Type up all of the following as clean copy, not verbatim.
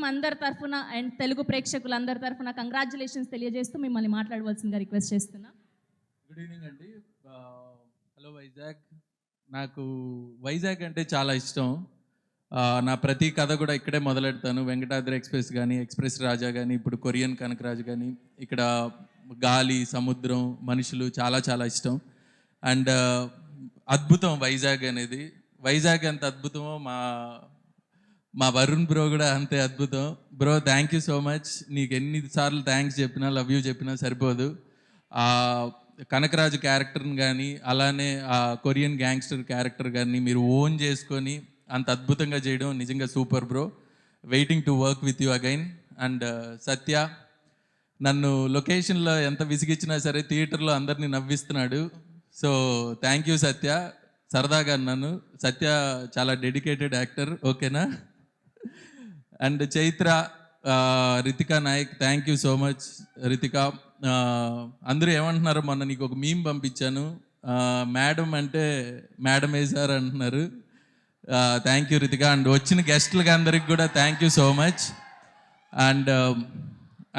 అందరి తరఫున అండ్ తెలుగు ప్రేక్షకులందరి తరఫున కంగ్రాచులేషన్స్ తెలియజేస్తూ మిమ్మల్ని మాట్లాడవలసిందిగా రిక్వెస్ట్ చేస్తున్నా. గుడ్ ఈవినింగ్ అండి. హలో వైజాగ్. నాకు వైజాగ్ అంటే చాలా ఇష్టం. నా ప్రతి కథ కూడా ఇక్కడే మొదలెడతాను. వెంకటాద్రి ఎక్స్ప్రెస్ కానీ, ఎక్స్ప్రెస్ రాజా కానీ, ఇప్పుడు కొరియన్ కనకరాజు కానీ, ఇక్కడ గాలి, సముద్రం, మనుషులు చాలా చాలా ఇష్టం. అండ్ అద్భుతం వైజాగ్ అనేది. వైజాగ్ ఎంత అద్భుతమో మా వరుణ్ బ్రో కూడా అంతే అద్భుతం. Bro thank you so much. నీకు ఎన్నిసార్లు థ్యాంక్స్ చెప్పినా, లవ్ యూ చెప్పినా సరిపోదు. కనకరాజు క్యారెక్టర్ని కానీ, అలానే ఆ కొరియన్ గ్యాంగ్స్టర్ క్యారెక్టర్ కానీ మీరు ఓన్ చేసుకొని అంత అద్భుతంగా చేయడం నిజంగా super bro. Waiting to work with you again. And Satya నన్ను లొకేషన్లో ఎంత విసిగిచ్చినా సరే థియేటర్లో అందరినీ నవ్విస్తున్నాడు. So thank you Satya. సరదాగా అన్నాను. సత్య చాలా డెడికేటెడ్ యాక్టర్, ఓకేనా? And Chaitra, Ritika Nayak, thank you so much Ritika. అందరూ ఏమంటున్నారు, మొన్న నీకు ఒక మీమ్ పంపించాను, మేడం అంటే మేడం వేసారు అంటున్నారు. Thank you Ritika. అండ్ వచ్చిన గెస్టులకి అందరికి కూడా thank you so much. And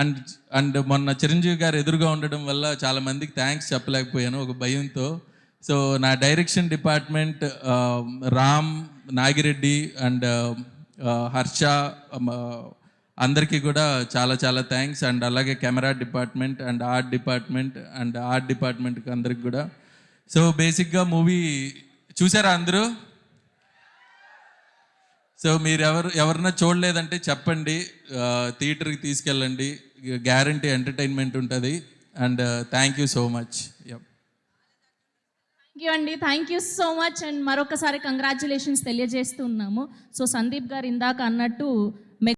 and and మొన్న చిరంజీవి గారు ఎదురుగా ఉండడం వల్ల చాలామందికి థ్యాంక్స్ చెప్పలేకపోయాను ఒక భయంతో. సో నా direction department Ram, Nagireddy and Harsha అందరికీ కూడా చాలా చాలా థ్యాంక్స్. అండ్ అలాగే కెమెరా డిపార్ట్మెంట్ అండ్ ఆర్ట్ డిపార్ట్మెంట్కి అందరికి కూడా. సో బేసిక్గా మూవీ చూసారా అందరూ? సో మీరు ఎవరన్నా చూడలేదంటే చెప్పండి, థియేటర్కి తీసుకెళ్ళండి, గ్యారంటీ ఎంటర్టైన్మెంట్ ఉంటుంది. And thank you so much. Thank you అండి, thank you so much. And మరొకసారి కంగ్రాచులేషన్స్ తెలియజేస్తూ ఉన్నాము. సో సందీప్ గారు ఇందాక అన్నట్టు